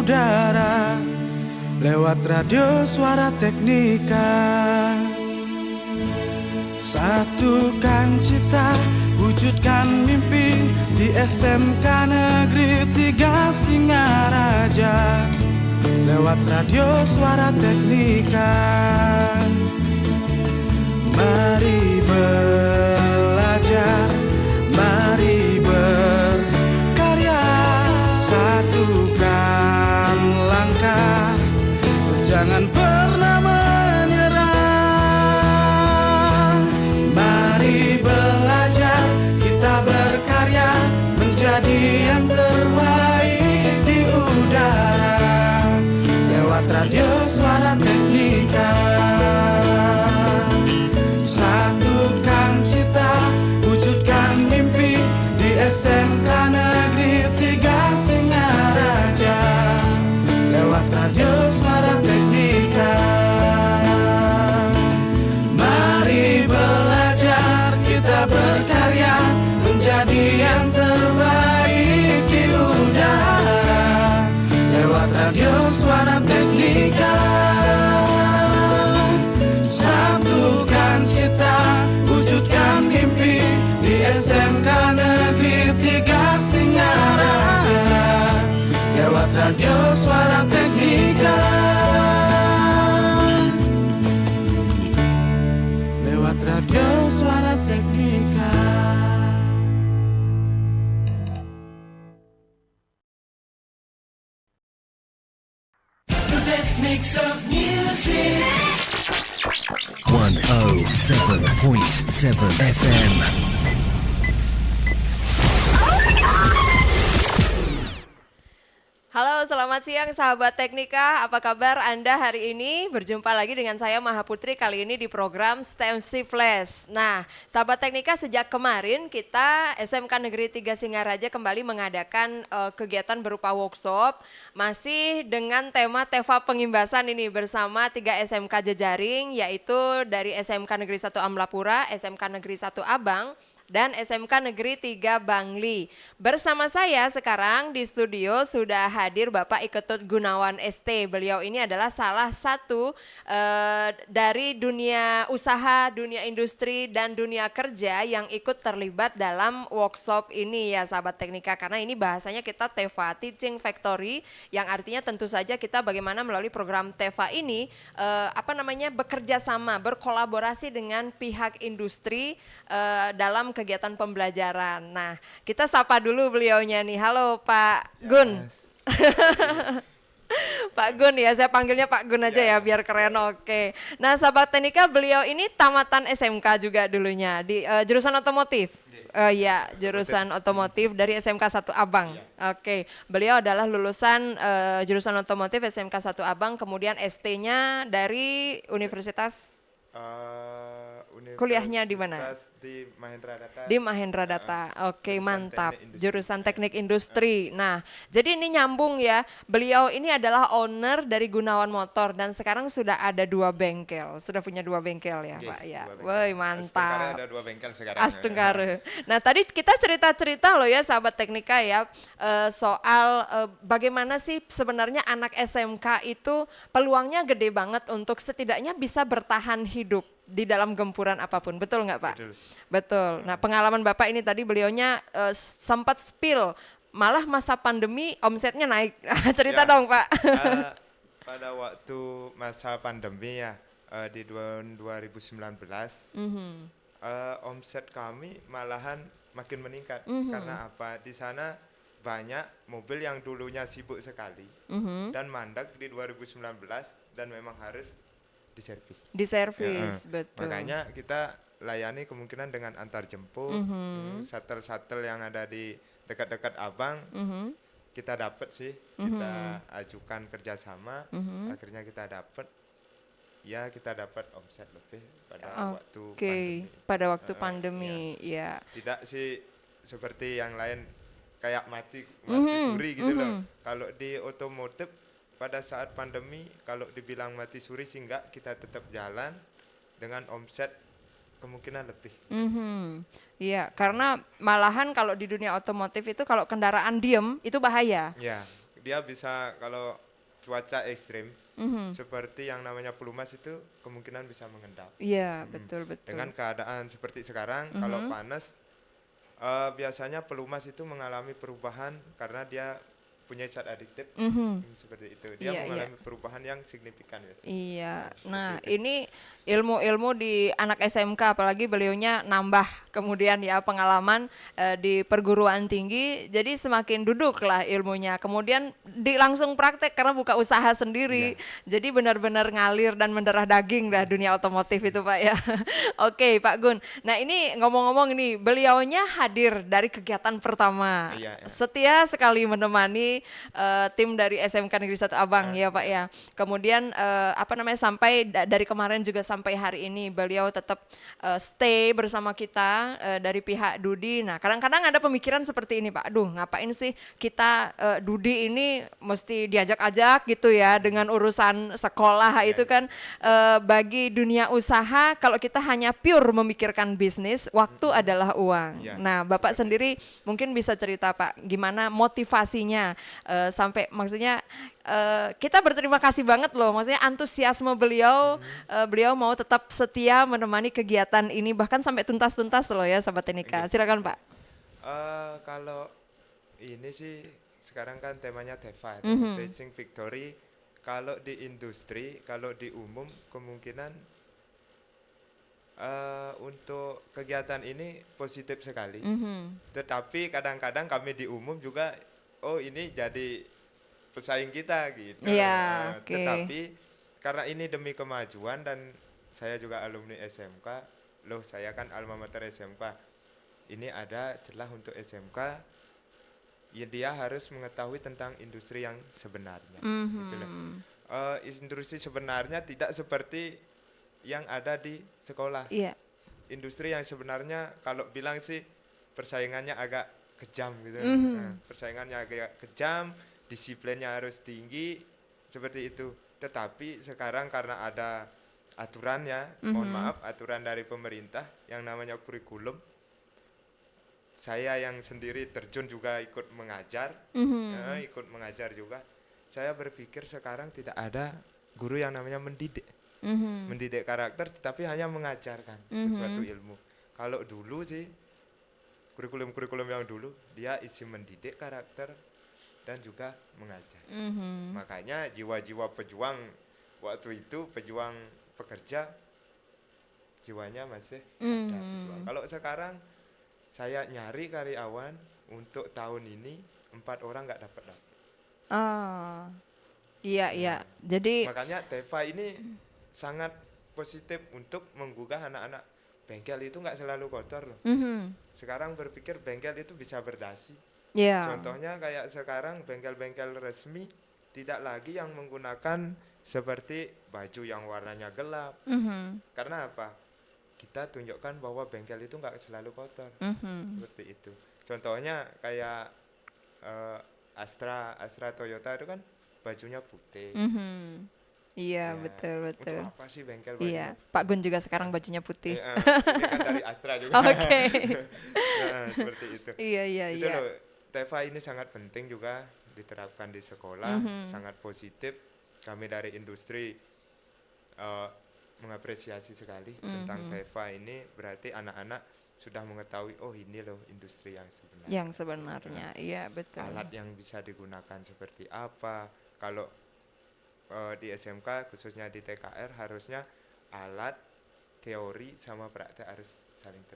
udara lewat radio Suara Teknika. Satukan cita, wujudkan mimpi di SMK Negeri 3 Singaraja lewat radio Suara Teknika. Mari belajar, mari berkarya, satukan langkah, jangan pernah menyerah. Mari belajar, kita berkarya, menjadi yang terbaik di udara lewat radio Suara Teknika. Satukan cita, wujudkan mimpi di SMK Negeri 3 Singaraja lewat radio Suara Teknika. Mari belajar, kita berkarya, menjadi yang terbaik di udara lewat radio Suara Teknika. Satukan cita, wujudkan mimpi di SMK Negeri 3 Singaraja lewat radio Suara Teknika. Lewat radio Suara Teknika. The best mix of music. 107.7 FM. Halo, selamat siang sahabat Teknika. Apa kabar Anda hari ini? Berjumpa lagi dengan saya Maha Putri kali ini di program STEM Flash. Nah, sahabat Teknika, sejak kemarin kita SMK Negeri 3 Singaraja kembali mengadakan kegiatan berupa workshop masih dengan tema TEFA Pengimbasan ini bersama 3 SMK jejaring, yaitu dari SMK Negeri 1 Amlapura, SMK Negeri 1 Abang, dan SMK Negeri 3 Bangli. Bersama saya sekarang di studio sudah hadir Bapak Iketut Gunawan ST. Beliau ini adalah salah satu dari dunia usaha, dunia industri, dan dunia kerja yang ikut terlibat dalam workshop ini ya sahabat Teknika. Karena ini bahasanya kita TEFA, Teaching Factory, yang artinya tentu saja kita bagaimana melalui program TEFA ini bekerja sama, berkolaborasi dengan pihak industri dalam kegiatan pembelajaran. Nah, kita sapa dulu beliaunya nih. Halo Pak Gun. Pak Gun ya, saya panggilnya Pak Gun aja ya biar keren. Oke. Nah, sahabat Teknika, beliau ini tamatan SMK juga dulunya di jurusan otomotif. Ya, jurusan otomotif dari SMK 1 Abang. Oke. Beliau adalah lulusan jurusan otomotif SMK 1 Abang, kemudian ST-nya dari Universitas kuliahnya di mana? Di Mahendra Data. Di Mahendra Data. Oke, mantap. Jurusan Teknik Industri. Nah, jadi ini nyambung ya. Beliau ini adalah owner dari Gunawan Motor dan sekarang sudah ada 2 bengkel. Sudah punya 2 bengkel ya, Pak ya. Woi, mantap. Ada 2 bengkel sekarang. Astungkare. Nah, tadi kita cerita-cerita loh ya sahabat Teknika ya soal bagaimana sih sebenarnya anak SMK itu peluangnya gede banget untuk setidaknya bisa bertahan hidup di dalam gempuran apapun, betul nggak Pak? Betul. Betul. Nah, pengalaman Bapak ini tadi beliaunya sempat spill, malah masa pandemi omsetnya naik. Cerita dong Pak. Pada waktu masa pandemi ya di 2019, omset kami malahan makin meningkat. Karena apa? Di sana banyak mobil yang dulunya sibuk sekali dan mandek di 2019 dan memang harus diservis. Betul. Makanya kita layani kemungkinan dengan antar jemput, shuttle-shuttle yang ada di dekat-dekat Abang, kita dapat sih, kita ajukan kerjasama, akhirnya kita dapat omset lebih pada waktu pandemi. Pada waktu pandemi, ya. Tidak sih seperti yang lain kayak mati suri gitu loh. Kalau di otomotif pada saat pandemi, kalau dibilang mati suri sih enggak, kita tetap jalan dengan omset kemungkinan lebih. Iya, karena malahan kalau di dunia otomotif itu kalau kendaraan diem itu bahaya. Ya, dia bisa kalau cuaca ekstrim seperti yang namanya pelumas itu kemungkinan bisa mengendap. Iya, betul betul. Dengan keadaan seperti sekarang kalau panas biasanya pelumas itu mengalami perubahan karena dia punya zat adiktif seperti itu. Dia Iya, iya. mengalami perubahan yang signifikan biasanya. Iya, Seperti nah itu. ini ilmu-ilmu di anak SMK, apalagi beliaunya nambah kemudian ya pengalaman di perguruan tinggi, jadi semakin duduk lah ilmunya. Kemudian langsung praktek karena buka usaha sendiri, jadi benar-benar ngalir dan mendarah daging dah dunia otomotif itu Pak ya. Oke Pak Gun, nah ini ngomong-ngomong ini beliaunya hadir dari kegiatan pertama, Iya, iya. setia sekali menemani tim dari SMK Negeri 1 Abang ya Pak ya. Kemudian apa namanya sampai dari kemarin juga sampai hari ini beliau tetap stay bersama kita dari pihak Dudi. Nah kadang-kadang ada pemikiran seperti ini Pak, aduh ngapain sih kita Dudi ini mesti diajak-ajak gitu ya dengan urusan sekolah itu kan bagi dunia usaha kalau kita hanya pure memikirkan bisnis, waktu adalah uang. Iya, Nah Bapak sendiri mungkin bisa cerita Pak gimana motivasinya sampai maksudnya kita berterima kasih banget loh, maksudnya antusiasme beliau, beliau mau tetap setia menemani kegiatan ini bahkan sampai tuntas-tuntas loh ya sahabat Teknika. Silakan Pak. Kalau ini sih sekarang kan temanya TEVA, Teaching Victory. Kalau di industri, kalau di umum kemungkinan untuk kegiatan ini positif sekali. Tetapi kadang-kadang kami di umum juga, oh ini jadi pesaing kita gitu. Iya, oke. Tetapi karena ini demi kemajuan dan saya juga alumni SMK, loh saya kan alma mater SMK. Ini ada celah untuk SMK, ya dia harus mengetahui tentang industri yang sebenarnya. Gitu loh. Industri sebenarnya tidak seperti yang ada di sekolah. Iya. Industri yang sebenarnya kalau bilang sih persaingannya agak kejam gitu. Nah, persaingannya agak kejam, disiplinnya harus tinggi, seperti itu. Tetapi sekarang karena ada aturannya, mohon maaf, aturan dari pemerintah yang namanya kurikulum, saya yang sendiri terjun juga ikut mengajar, ikut mengajar juga. Saya berpikir sekarang tidak ada guru yang namanya mendidik, mendidik karakter, tetapi hanya mengajarkan sesuatu ilmu. Kalau dulu sih kurikulum-kurikulum yang dulu dia isi mendidik karakter dan juga mengajar. Makanya jiwa-jiwa pejuang waktu itu, pejuang pekerja, jiwanya masih ada pejuang. Kalau sekarang saya nyari karyawan untuk tahun ini 4 orang nggak dapat. Oh, iya iya. Jadi Makanya TEVA ini sangat positif untuk menggugah anak-anak. Bengkel itu nggak selalu kotor loh. Sekarang berpikir bengkel itu bisa berdasi. ya. Contohnya kayak sekarang bengkel-bengkel resmi tidak lagi yang menggunakan seperti baju yang warnanya gelap. Karena apa? Kita tunjukkan bahwa bengkel itu nggak selalu kotor. Seperti itu. Contohnya kayak Astra Toyota itu kan bajunya putih. Iya Ya, betul betul. Untuk apa sih bengkel Iya, bajunya? Pak Gun juga sekarang bajunya putih. Ini kan dari Astra juga. Oke. Nah, seperti itu. Iya iya Itu iya. loh, TEVA ini sangat penting juga diterapkan di sekolah, sangat positif. Kami dari industri mengapresiasi sekali tentang TEVA ini, berarti anak-anak sudah mengetahui, oh ini loh industri yang sebenarnya. Yang sebenarnya, iya betul. Alat yang bisa digunakan seperti apa. Kalau di SMK khususnya di TKR harusnya alat, teori sama praktek harus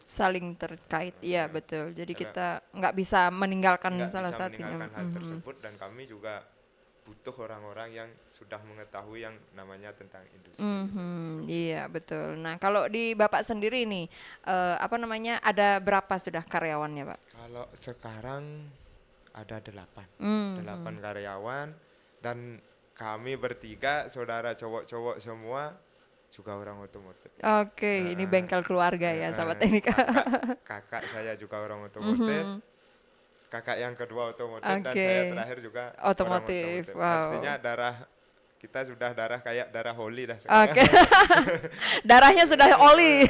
Saling terkait, iya betul. Jadi Karena kita nggak bisa meninggalkan nggak salah bisa satunya. meninggalkan hal tersebut, dan kami juga butuh orang-orang yang sudah mengetahui yang namanya tentang industri. Iya betul. Nah kalau di Bapak sendiri nih, apa namanya, ada berapa sudah karyawannya Pak? Kalau sekarang ada 8 karyawan, dan kami bertiga saudara cowok-cowok semua juga orang otomotif. Oke, ini bengkel keluarga ya sahabat Teknika. Kakak saya juga orang otomotif, kakak yang kedua otomotif, dan Oke. saya terakhir juga Otomotif, orang otomotif. wow. Artinya darah kita sudah darah kayak darah Holly dah sekarang. Oke. Darahnya sudah oli.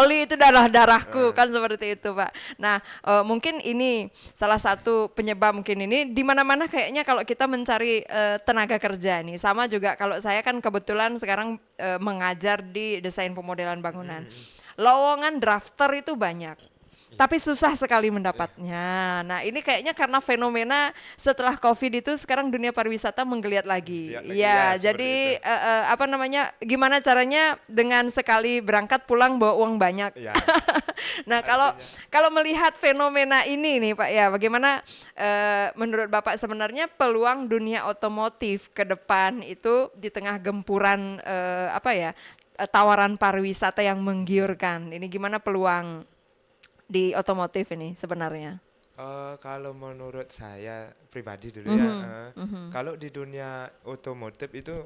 Oli itu darahku kan seperti itu, Pak. Nah, mungkin ini salah satu penyebab mungkin ini di mana-mana kayaknya kalau kita mencari tenaga kerja nih. Sama juga kalau saya kan kebetulan sekarang mengajar di desain pemodelan bangunan. Lowongan drafter itu banyak. Tapi susah sekali mendapatnya. Nah, ini kayaknya karena fenomena setelah Covid itu sekarang dunia pariwisata menggeliat lagi. Ya, jadi gimana caranya dengan sekali berangkat pulang bawa uang banyak. Ya. Nah, kalau melihat fenomena ini nih Pak ya, bagaimana menurut Bapak sebenarnya peluang dunia otomotif ke depan itu di tengah gempuran tawaran pariwisata yang menggiurkan. Ini gimana peluang di otomotif ini sebenarnya? Kalau menurut saya pribadi dulu ya, kalau di dunia otomotif itu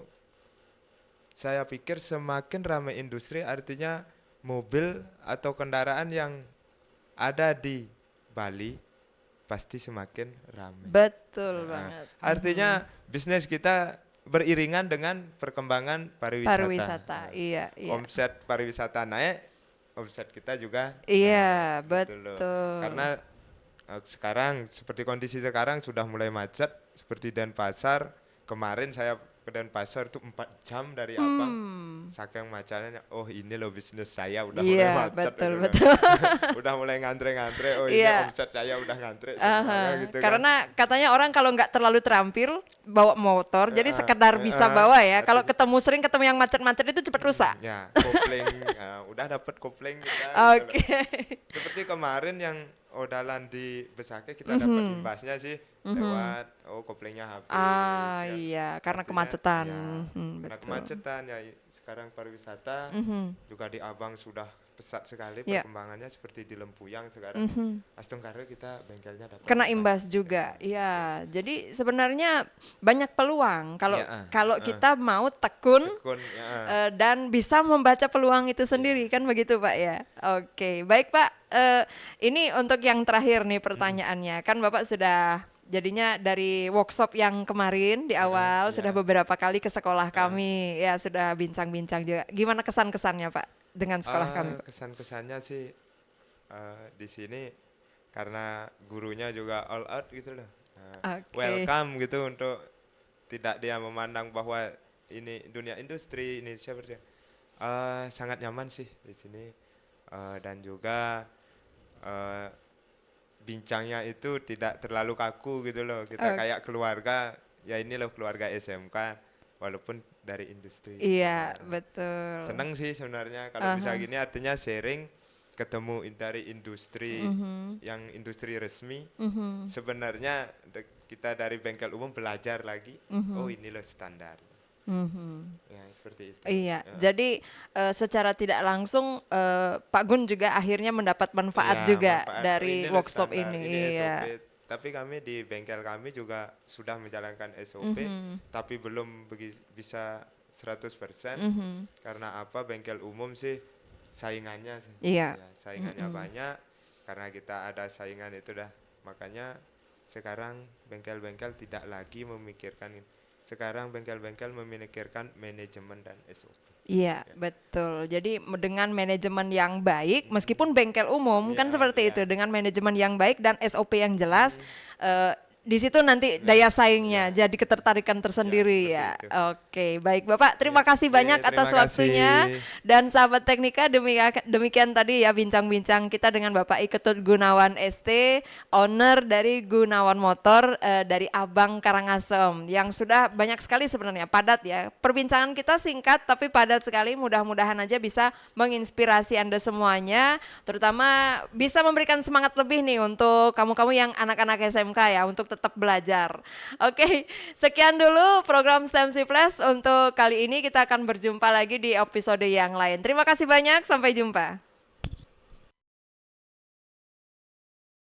saya pikir semakin ramai industri artinya mobil atau kendaraan yang ada di Bali pasti semakin ramai. Betul banget. Artinya bisnis kita beriringan dengan perkembangan pariwisata. Iya. Omset pariwisata naik, omset kita juga iya, gitu loh. betul. Karena sekarang seperti kondisi sekarang sudah mulai macet seperti Denpasar. Kemarin saya ke Denpasar itu 4 jam dari Abang. Saking macetnya, oh ini loh bisnis saya udah mulai macet. Betul. Udah mulai ngantre-ngantre, oh ini Iya. omset saya udah ngantre semuanya gitu kan. Karena katanya orang kalau nggak terlalu terampil bawa motor, jadi sekedar bisa bawa ya. Kalau sering ketemu yang macet-macet itu cepat rusak. Ya, kopling, udah dapat kopling kita. Oke. Seperti kemarin yang odalan di Besake kita dapat imbasnya sih lewat koplingnya habis. Iya, karena Artinya, kemacetan. Ya, karena Betul. kemacetan ya sekarang pariwisata juga di Abang sudah pesat sekali Ya. perkembangannya seperti di Lempuyang sekarang. Astungkara kita bengkelnya dapat Kena imbas juga. Iya, jadi sebenarnya banyak peluang kalau kita mau tekun Tekun, ya. dan bisa membaca peluang itu sendiri kan begitu Pak ya. Oke, baik Pak. Ini untuk yang terakhir nih pertanyaannya. Kan Bapak sudah jadinya dari workshop yang kemarin di awal sudah beberapa kali ke sekolah kami ya sudah bincang-bincang juga. Gimana kesan-kesannya Pak dengan sekolah kami? Kesan-kesannya sih di sini karena gurunya juga all out gitu loh. Oke. Welcome gitu untuk tidak dia memandang bahwa ini dunia industri ini seperti sangat nyaman sih di sini. Dan juga bincangnya itu tidak terlalu kaku gitu loh. Kita kayak keluarga, ya ini loh keluarga SMK walaupun dari industri. Iya, betul. Seneng sih sebenarnya kalau bisa gini artinya sharing ketemu dari industri yang industri resmi. Sebenarnya kita dari bengkel umum belajar lagi, oh ini loh standar. Ya seperti itu. Iya, jadi secara tidak langsung Pak Gun juga akhirnya mendapat manfaat Ya, juga manfaat. dari Ini loh workshop standar, ini. ini Iya. SOP. Tapi kami di bengkel kami juga sudah menjalankan SOP, tapi belum bisa 100%. Karena apa? Bengkel umum sih saingannya sih. Iya. Ya, saingannya banyak. Karena kita ada saingan itu dah. Makanya sekarang bengkel-bengkel tidak lagi memikirkan ini. Sekarang bengkel-bengkel memikirkan manajemen dan SOP. Iya, betul. Jadi dengan manajemen yang baik, meskipun bengkel umum kan seperti itu, dengan manajemen yang baik dan SOP yang jelas, di situ nanti daya saingnya jadi ketertarikan tersendiri ya. seperti itu. Oke, baik Bapak, terima kasih banyak terima atas kasih. waktunya dan sahabat Teknika demikian tadi ya bincang-bincang kita dengan Bapak Iketut Gunawan ST, owner dari Gunawan Motor dari Abang Karangasem yang sudah banyak sekali sebenarnya padat ya. Perbincangan kita singkat tapi padat sekali. Mudah-mudahan aja bisa menginspirasi Anda semuanya, terutama bisa memberikan semangat lebih nih untuk kamu-kamu yang anak-anak SMK ya untuk tetap belajar. Oke, sekian dulu program STEM Flash untuk kali ini. Kita akan berjumpa lagi di episode yang lain. Terima kasih banyak, sampai jumpa.